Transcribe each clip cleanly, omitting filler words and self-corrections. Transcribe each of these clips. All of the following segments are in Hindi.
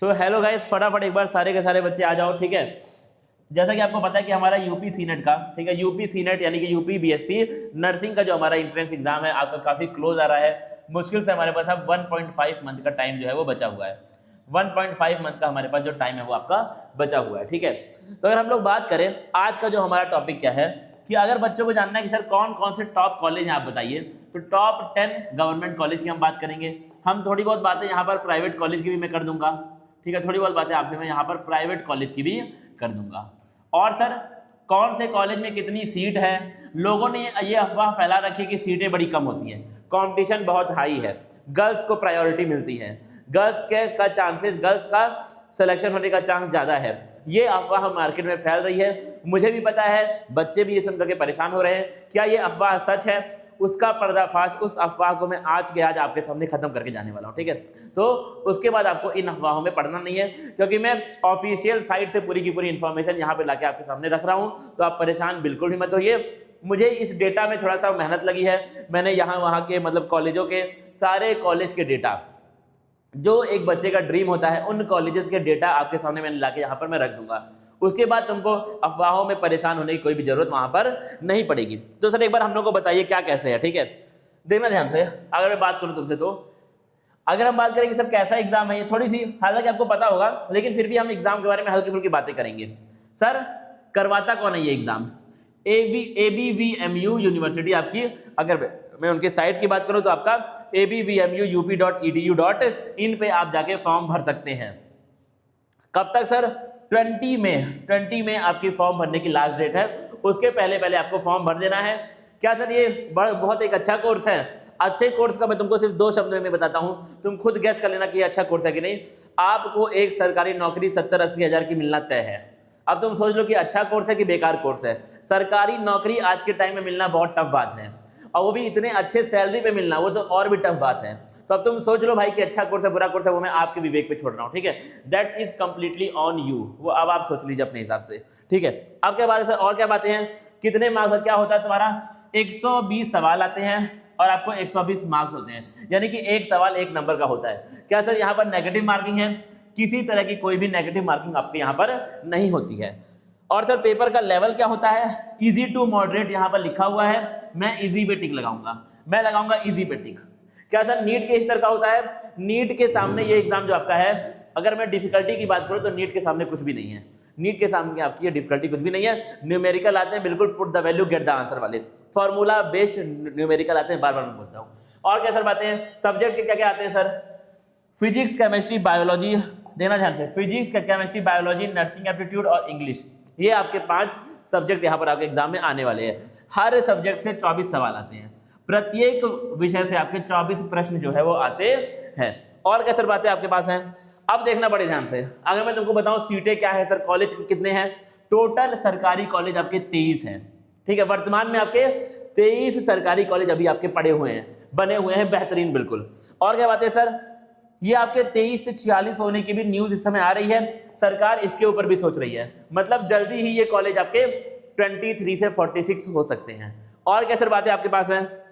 सो हेलो गाइस, फटाफट एक बार सारे के सारे बच्चे आ जाओ, ठीक है। जैसा कि आपको पता है कि हमारा यूपी सीनेट का, ठीक है, यूपी सीनेट यानी कि यूपी बीएससी नर्सिंग का जो हमारा एंट्रेंस एग्जाम है आपका काफी क्लोज आ रहा है। मुश्किल से हमारे पास अब 1.5 मंथ का टाइम जो है वो बचा हुआ है। 1.5 मंथ का हमारे पास जो टाइम है वो आपका बचा हुआ है, ठीक है। तो अगर हम लोग बात करें आज का जो हमारा टॉपिक क्या है कि अगर बच्चों को जानना है कि सर कौन कौन से टॉप कॉलेज हैं आप बताइए, तो टॉप 10 गवर्नमेंट कॉलेज की हम बात करेंगे। हम थोड़ी बहुत बातें यहाँ पर प्राइवेट कॉलेज की भी मैं कर दूंगा, ठीक है। थोड़ी बहुत बातें आपसे मैं यहाँ पर प्राइवेट कॉलेज की भी कर दूंगा। और सर कौन से कॉलेज में कितनी सीट है, लोगों ने ये अफवाह फैला रखी है कि सीटें बड़ी कम होती हैं, कंपटीशन बहुत हाई है, गर्ल्स को प्रायोरिटी मिलती है, गर्ल्स के का चांसेस, गर्ल्स का सिलेक्शन होने का चांस ज़्यादा है। ये अफवाह मार्केट में फैल रही है, मुझे भी पता है, बच्चे भी ये सुनकर के परेशान हो रहे हैं। क्या ये अफवाह सच है? उसका पर्दाफाश, उस अफवाह को मैं आज के आज आपके सामने खत्म करके जाने वाला हूँ, ठीक है। तो उसके बाद आपको इन अफवाहों में पढ़ना नहीं है, क्योंकि मैं ऑफिशियल साइट से पूरी की पूरी इंफॉर्मेशन यहाँ पे लाके आपके सामने रख रहा हूँ। तो आप परेशान बिल्कुल भी मत होइए। मुझे इस डेटा में थोड़ा सा मेहनत लगी है, मैंने यहाँ वहाँ के मतलब कॉलेजों के सारे कॉलेज के डेटा, जो एक बच्चे का ड्रीम होता है, उन कॉलेजेस के डेटा आपके सामने मैंने लाके यहाँ पर मैं रख दूंगा। उसके बाद तुमको अफवाहों में परेशान होने की कोई भी जरूरत वहां पर नहीं पड़ेगी। तो सर एक बार हम लोग को बताइए क्या कैसे है, ठीक है। देखना ध्यान से, अगर मैं बात करूं तुमसे, तो अगर हम बात करें कि सर कैसा एग्जाम है, ये थोड़ी सी हालांकि आपको पता होगा, लेकिन फिर भी हम एग्जाम के बारे में हल्की फुल्की बातें करेंगे। सर करवाता कौन है ये एग्जाम? ABVMU यूनिवर्सिटी आपकी, अगर मैं उनके साइट की बात करूं तो आपका abvmu.up.edu.in पे आप जाके फॉर्म भर सकते हैं। कब तक सर? 20 मई आपकी फॉर्म भरने की लास्ट डेट है। उसके पहले पहले आपको फॉर्म भर देना है। क्या सर ये बहुत एक अच्छा कोर्स है? अच्छे कोर्स का मैं तुमको सिर्फ 2 शब्द में बताता हूं, तुम खुद गैस कर लेना कि ये अच्छा कोर्स है कि नहीं। आपको एक सरकारी नौकरी 70-80 हजार की मिलना तय है। अब तुम सोच लो कि अच्छा कोर्स है कि बेकार कोर्स है। सरकारी नौकरी आज के टाइम में मिलना बहुत टफ बात है, और वो भी इतने अच्छे सैलरी पे मिलना, वो तो और भी टफ बात है। तो अब तुम सोच लो भाई कि अच्छा कोर्स है बुरा कोर्स है, वो मैं आपके विवेक पे छोड़ रहा हूँ, ठीक है। That is completely on you, वो अब आप सोच लीजिए अपने हिसाब से, ठीक है। अब क्या बात है सर, और क्या बातें हैं, कितने मार्क्स, क्या होता है तुम्हारा 120 सवाल आते हैं और आपको 120 मार्क्स होते हैं, यानी कि एक सवाल 1 नंबर का होता है। क्या सर यहाँ पर नेगेटिव मार्किंग है? किसी तरह की कोई भी नेगेटिव मार्किंग आपके यहाँ पर नहीं होती है। और सर पेपर का लेवल क्या होता है? इजी टू मॉडरेट यहाँ पर लिखा हुआ है, मैं इजी पे टिक लगाऊंगा, मैं लगाऊंगा इजी पे टिक। क्या सर नीट के स्तर का होता है? नीट के सामने ये एग्जाम जो आपका है, अगर मैं डिफिकल्टी की बात करूं तो नीट के सामने कुछ भी नहीं है। नीट के सामने आपकी ये डिफिकल्टी कुछ भी नहीं है। न्यूमेरिकल आते हैं, बिल्कुल put the value get the answer वाले, फॉर्मूला बेस्ड न्यूमेरिकल आते हैं, बार बार मैं बोलता हूँ। और क्या सर बातें हैं? सब्जेक्ट के क्या क्या आते हैं सर? फिजिक्स, केमिस्ट्री, बायोलॉजी, देना ध्यान से, physics, chemistry, biology, nursing aptitude और इंग्लिश, ये आपके 5 सब्जेक्ट यहाँ पर आपके एग्जाम में आने वाले हैं। हर सब्जेक्ट से 24 सवाल आते हैं, प्रत्येक विषय से आपके 24 प्रश्न जो है वो आते हैं। और क्या सर बातें आपके पास हैं? अब देखना बड़े ध्यान से, अगर मैं तुमको बताऊं सीटें क्या है सर, कॉलेज कितने हैं, टोटल सरकारी कॉलेज आपके 23 हैं, ठीक है। वर्तमान में आपके 23 सरकारी कॉलेज अभी आपके पड़े हुए हैं, बने हुए हैं, बेहतरीन बिल्कुल। और क्या बात है सर, ये आपके 23 से 46 होने की भी न्यूज इस समय आ रही है, सरकार इसके ऊपर भी सोच रही है, मतलब जल्दी ही ये कॉलेज आपके 23 से 46 हो सकते हैं। और क्या सर बातें आपके पास हैं?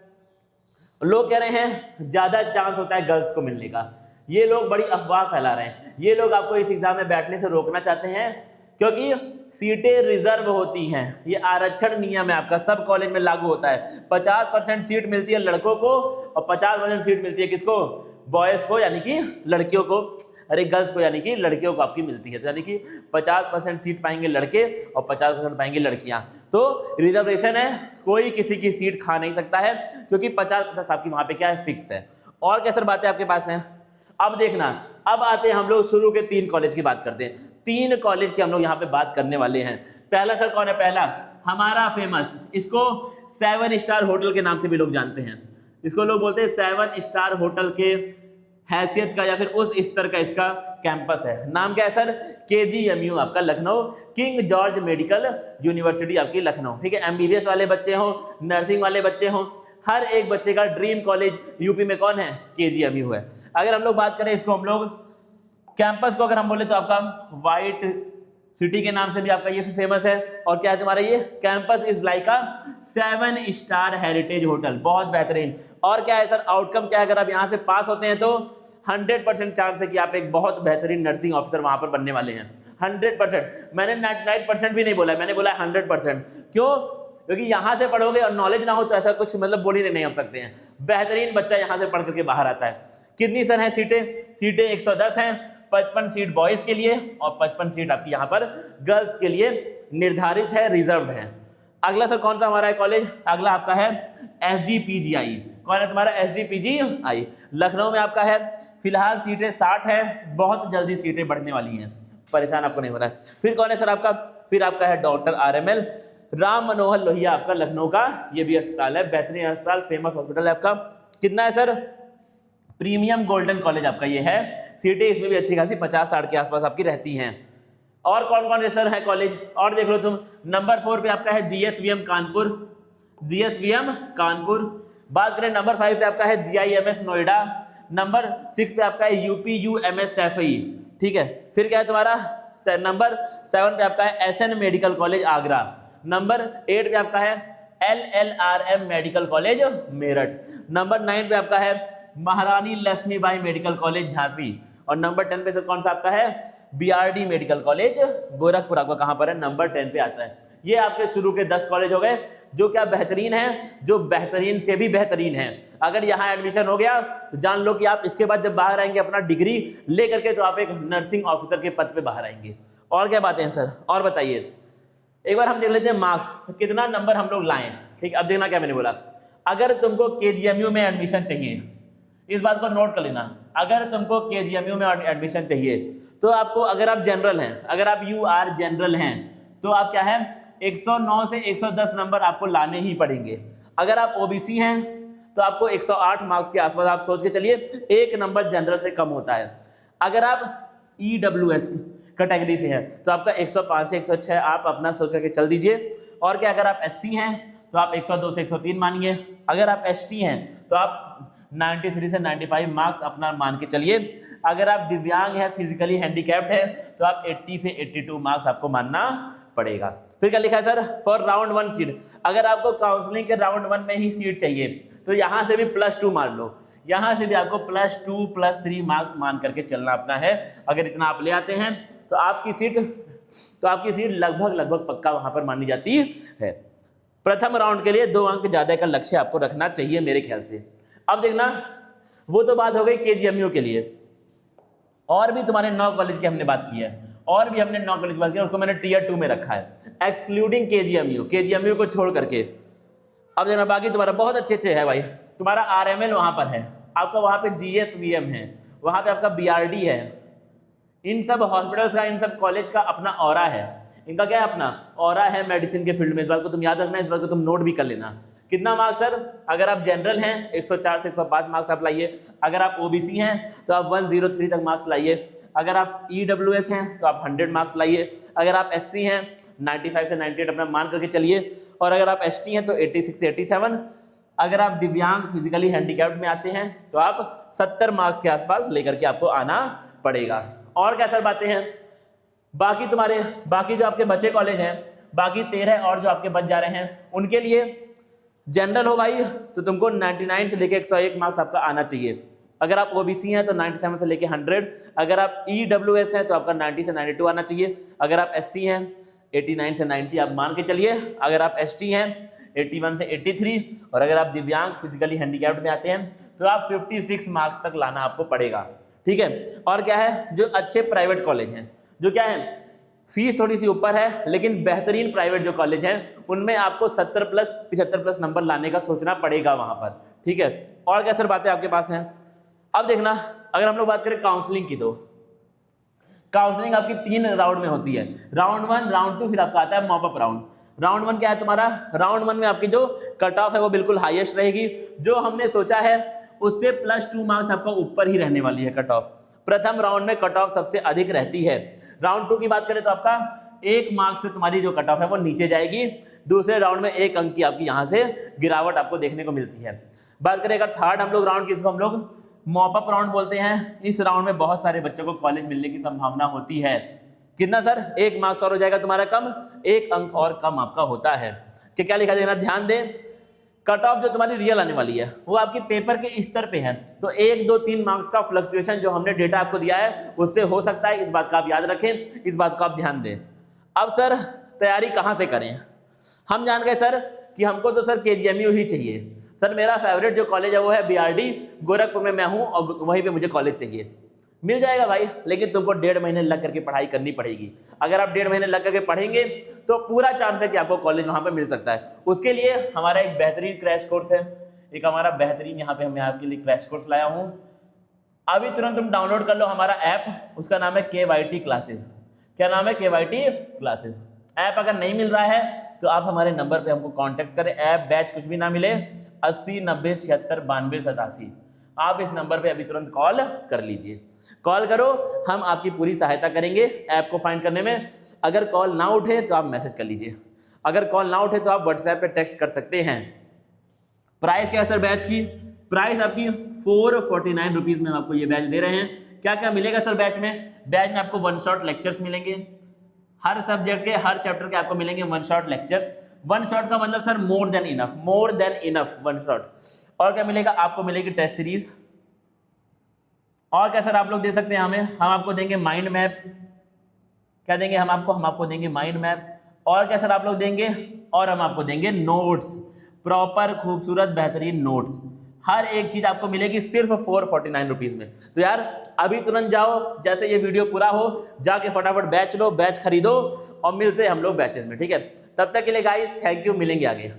लोग कह रहे हैं ज्यादा चांस होता है गर्ल्स को मिलने का, ये लोग बड़ी अफवाह फैला रहे हैं, ये लोग आपको इस एग्जाम में बैठने से रोकना चाहते हैं, क्योंकि सीटें रिजर्व होती हैं, ये आरक्षण नियम है आपका, सब कॉलेज में लागू होता है। 50% सीट मिलती है लड़कों को और 50% सीट मिलती है किसको? बॉयज को, यानी कि लड़कियों को, अरे गर्ल्स को यानी कि लड़कियों को आपकी मिलती है। तो यानी कि 50% सीट पाएंगे लड़के और 50% पाएंगे लड़कियां। तो रिजर्वेशन है, कोई किसी की सीट खा नहीं सकता है, क्योंकि 50% आपकी वहां पे क्या है, फिक्स है। और क्या सर बातें आपके पास हैं? अब देखना, अब आते हैं हम लोग शुरू के 3 कॉलेज की बात करते हैं। 3 कॉलेज की हम लोग यहाँ पे बात करने वाले हैं। पहला सर कौन है? पहला हमारा फेमस, इसको 7 स्टार होटल के नाम से भी लोग जानते हैं, इसको लोग बोलते हैं 7 स्टार होटल के हैसियत का या फिर उस स्तर का इसका कैंपस है। नाम क्या है सर? KGMU आपका Lucknow, king George medical university आपकी लखनऊ, ठीक है। MBBS वाले बच्चे हों, नर्सिंग वाले बच्चे हों, हर एक बच्चे का ड्रीम कॉलेज यूपी में कौन है? KGMU है। अगर हम लोग बात करें इसको, हम लोग कैंपस को अगर हम बोले तो आपका व्हाइट सिटी के नाम से भी आपका ये फेमस है। और क्या है तुम्हारा ये campus is like a 7 star heritage hotel, बहुत बेहतरीन। और क्या है सर आउटकम क्या है, अगर आप यहाँ से पास होते हैं तो 100% चांस है कि आप एक बहुत बेहतरीन नर्सिंग ऑफिसर वहां पर बनने वाले हैं। 100%, मैंने 99% भी नहीं बोला, मैंने बोला 100%। क्यों? क्योंकि यहाँ से पढ़ोगे और नॉलेज ना हो तो ऐसा कुछ मतलब बोल ही नहीं हम सकते हैं। बेहतरीन बच्चा यहाँ से पढ़ करके बाहर आता है। कितनी सर है सीटें? सीटें 110 हैं। 55 सीट बॉयज के लिए और 55 सीट आपकी यहाँ पर गर्ल्स के लिए निर्धारित है, रिजर्व्ड है। अगला सर कौन सा हमारा है कॉलेज? अगला आपका है SGPGI। कौन है तुम्हारा? SGPGI लखनऊ में आपका है। फिलहाल सीटें 60 है, बहुत जल्दी सीटें बढ़ने वाली हैं, परेशान आपको नहीं होना है। फिर कौन है सर आपका? फिर आपका है डॉक्टर RML राम मनोहर लोहिया, आपका लखनऊ का ये भी अस्पताल है, बेहतरीन अस्पताल, फेमस हॉस्पिटल है आपका। कितना है सर? प्रीमियम गोल्डन कॉलेज आपका ये है। सीटें इसमें भी अच्छी खासी 50-60 के आसपास आपकी रहती हैं। और कौन कौन से सर है कॉलेज और देख लो तुम। नंबर 4 पे आपका है GSVM कानपुर, GSVM कानपुर। बात करें नंबर 5 पे आपका है GIMS नोएडा। नंबर 6 पे आपका है UPUMS सैफई, ठीक है। फिर क्या है तुम्हारा नंबर 7 पे आपका है SN medical college Agra. Number 8 पे आपका है LLRM medical college Meerut. Number 9 पे आपका है महारानी लक्ष्मीबाई मेडिकल कॉलेज झांसी। और नंबर 10 पे सर कौन सा आपका है? BRD मेडिकल कॉलेज गोरखपुर, आपका कहां पर है? नंबर 10 पे आता है। ये आपके शुरू के 10 कॉलेज हो गए जो क्या बेहतरीन है, जो बेहतरीन से भी बेहतरीन है। अगर यहाँ एडमिशन हो गया तो जान लो कि आप इसके बाद जब बाहर आएंगे अपना डिग्री लेकर के तो आप एक नर्सिंग ऑफिसर के पद पे बाहर आएंगे। और क्या बातें हैं सर? और बताइए। एक बार हम देख लेते हैं मार्क्स, कितना नंबर हम लोग लाए। ठीक, अब देखना क्या मैंने बोला। अगर तुमको KGMU में एडमिशन चाहिए, इस बात को नोट कर लेना, अगर तुमको KGMU में एडमिशन चाहिए तो आपको, अगर आप जनरल हैं, अगर आप UR जनरल हैं तो आप क्या है 109 से 110 नंबर आपको लाने ही पड़ेंगे। अगर आप OBC हैं तो आपको 108 मार्क्स के आसपास, आप सोच के चलिए, एक नंबर जनरल से कम होता है। अगर आप EWS कैटेगरी से हैं तो आपका 105 से 106 आप अपना सोच करके चल दीजिए। और क्या अगर आप SC हैं तो आप 102 से 103 मानिए। अगर आप ST हैं तो आप 93 से 95 मार्क्स अपना मान के चलिए। अगर आप दिव्यांग हैं, फिजिकली हैंडीकैप्ड है तो आप 80 से 82 मार्क्स आपको मानना पड़ेगा। फिर क्या लिखा है सर? फॉर राउंड 1 सीट, अगर आपको काउंसलिंग के राउंड 1 में ही सीट चाहिए तो यहां से भी +2 मान लो, यहां से भी आपको +2 +3 मार्क्स मान करके चलना अपना है। अगर इतना आप ले आते हैं तो आपकी सीट लगभग पक्का वहां पर मानी जाती है। प्रथम राउंड के लिए 2 अंक ज्यादा का लक्ष्य आपको रखना चाहिए मेरे ख्याल से। अब देखना, वो तो बात हो गई KGMU के लिए। और भी तुम्हारे 9 कॉलेज की हमने बात की है, और भी हमने 9 कॉलेज की बात की है, उसको मैंने Tier 2 में रखा है, एक्सक्लूडिंग KGMU को छोड़ करके। अब देखना बाकी तुम्हारा बहुत अच्छे है भाई। तुम्हारा RML वहां पर है, आपका वहां पे GSVM है, वहां पे आपका BRD है। इन सब हॉस्पिटल्स का, इन सब कॉलेज का अपना ऑरा है। इनका क्या है? अपना ऑरा है मेडिसिन के फील्ड में। इस बात को तुम याद रखना, इस बात को तुम नोट भी कर लेना। कितना मार्क्स सर? अगर आप जनरल हैं 104 से 105 मार्क्स आप लाइए। अगर आप OBC हैं तो आप 103 तक मार्क्स लाइए। अगर आप EWS हैं तो आप 100 मार्क्स लाइए। अगर आप SC हैं 95 से 98 अपना मान करके चलिए। और अगर आप ST हैं तो 86 से 87। अगर आप दिव्यांग फिजिकली हैंडीकैप्ड में आते हैं तो आप 70 मार्क्स के आसपास लेकर के आपको आना पड़ेगा। और क्या सर बातें हैं? बाकी जो आपके बचे कॉलेज हैं, बाकी 13 और जो आपके बच जा रहे हैं, उनके लिए जनरल हो भाई तो तुमको 99 से लेके 101 मार्क्स आपका आना चाहिए। अगर आप OBC हैं तो 97 से लेके 100। अगर आप EWS हैं तो आपका 90 से 92 आना चाहिए। अगर आप SC हैं 89 से 90 आप मान के चलिए। अगर आप ST हैं 81 से 83। और अगर आप दिव्यांग फिजिकली हैंडीकैप्ड में आते हैं तो आप 56 मार्क्स तक लाना आपको पड़ेगा। ठीक है। और क्या है, जो अच्छे प्राइवेट कॉलेज हैं, जो क्या है फीस थोड़ी सी ऊपर है लेकिन बेहतरीन प्राइवेट जो कॉलेज हैं उनमें आपको 70 प्लस 75 प्लस नंबर लाने का सोचना पड़ेगा वहां पर। ठीक है। और क्या सर बातें आपके पास हैं? अब देखना, अगर हम लोग बात करें काउंसलिंग की तो काउंसलिंग आपकी 3 राउंड में होती है। राउंड 1, राउंड 2, फिर आपका आता है मॉप अप राउंड। राउंड 1 क्या है तुम्हारा? राउंड 1 में आपकी जो कट ऑफ है वो बिल्कुल हाईएस्ट रहेगी। जो हमने सोचा है उससे +2 मार्क्स आपका ऊपर ही रहने वाली है कट ऑफ। प्रथम राउंड में कट ऑफ सबसे अधिक रहती है। राउंड 2 की बात करें तो आपका 1 मार्क से तुम्हारी जो कट ऑफ है वो नीचे जाएगी। दूसरे राउंड में 1 अंक की आपकी यहां से गिरावट आपको देखने को मिलती है। बात करें अगर थर्ड हम लोग राउंड की, इसको हम लोग मॉप अप राउंड बोलते हैं। इस राउंड में बहुत सारे बच्चों को कॉलेज मिलने की संभावना होती है। कितना सर, 1 मार्क्स और हो जाएगा तुम्हारा कम, 1 अंक और कम आपका होता है। कि क्या लिखा देना, ध्यान दें, कट ऑफ जो तुम्हारी रियल आने वाली है वो आपके पेपर के स्तर पे है, तो 1, 2, 3 मार्क्स का फ्लक्चुएशन जो हमने डेटा आपको दिया है उससे हो सकता है, इस बात का आप याद रखें, इस बात को आप ध्यान दें। अब सर तैयारी कहाँ से करें, हम जान गए सर कि हमको तो सर KGMU ही चाहिए। सर मेरा फेवरेट जो कॉलेज है वो है BRD, गोरखपुर में मैं हूँ और वहीं पे मुझे कॉलेज चाहिए। मिल जाएगा भाई, लेकिन तुमको 1.5 महीने लग करके पढ़ाई करनी पड़ेगी। अगर आप 1.5 महीने लग करके पढ़ेंगे तो पूरा चांस है कि आपको कॉलेज वहाँ पे मिल सकता है। उसके लिए हमारा एक बेहतरीन क्रैश कोर्स है, एक हमारा बेहतरीन यहाँ पे मैं आपके लिए क्रैश कोर्स लाया हूँ। अभी तुरंत तुम डाउनलोड कर लो हमारा ऐप, उसका नाम है KYT क्लासेस। क्या नाम है, KYT क्लासेस। ऐप अगर नहीं मिल रहा है तो आप हमारे नंबर पे हमको कांटेक्ट करें, ऐप बैच कुछ भी ना मिले, 80 90 76 92 87, आप इस नंबर पे अभी तुरंत कॉल कर लीजिए। कॉल करो, हम आपकी पूरी सहायता करेंगे ऐप को फाइंड करने में। अगर कॉल ना उठे तो आप मैसेज कर लीजिए, अगर कॉल ना उठे तो आप व्हाट्सएप पे टेक्स्ट कर सकते हैं। प्राइस क्या है सर बैच की, प्राइस आपकी 449 रुपीज़ में हम आपको ये बैच दे रहे हैं। क्या क्या मिलेगा सर बैच में आपको 1 शॉट लेक्चर्स मिलेंगे, हर सब्जेक्ट के हर चैप्टर के आपको मिलेंगे 1 शॉट लेक्चर्स। 1 शॉट का मतलब sir more than enough 1 shot. और क्या मिलेगा, आपको मिलेगी टेस्ट सीरीज। और क्या सर आप लोग दे सकते हैं हमें, हम आपको देंगे माइंड मैप। क्या देंगे हम आपको देंगे माइंड मैप। और क्या सर आप लोग देंगे, और हम आपको देंगे नोट्स, प्रॉपर खूबसूरत बेहतरीन नोट्स। हर एक चीज आपको मिलेगी सिर्फ 449 रुपीज में। तो यार अभी तुरंत जाओ, जैसे ये वीडियो पूरा हो जाके फटाफट बैच लो, बैच खरीदो और मिलते हैं हम लोग बैचेस में, ठीक है। तब तक के लिए गाइस थैंक यू, मिलेंगे आगे।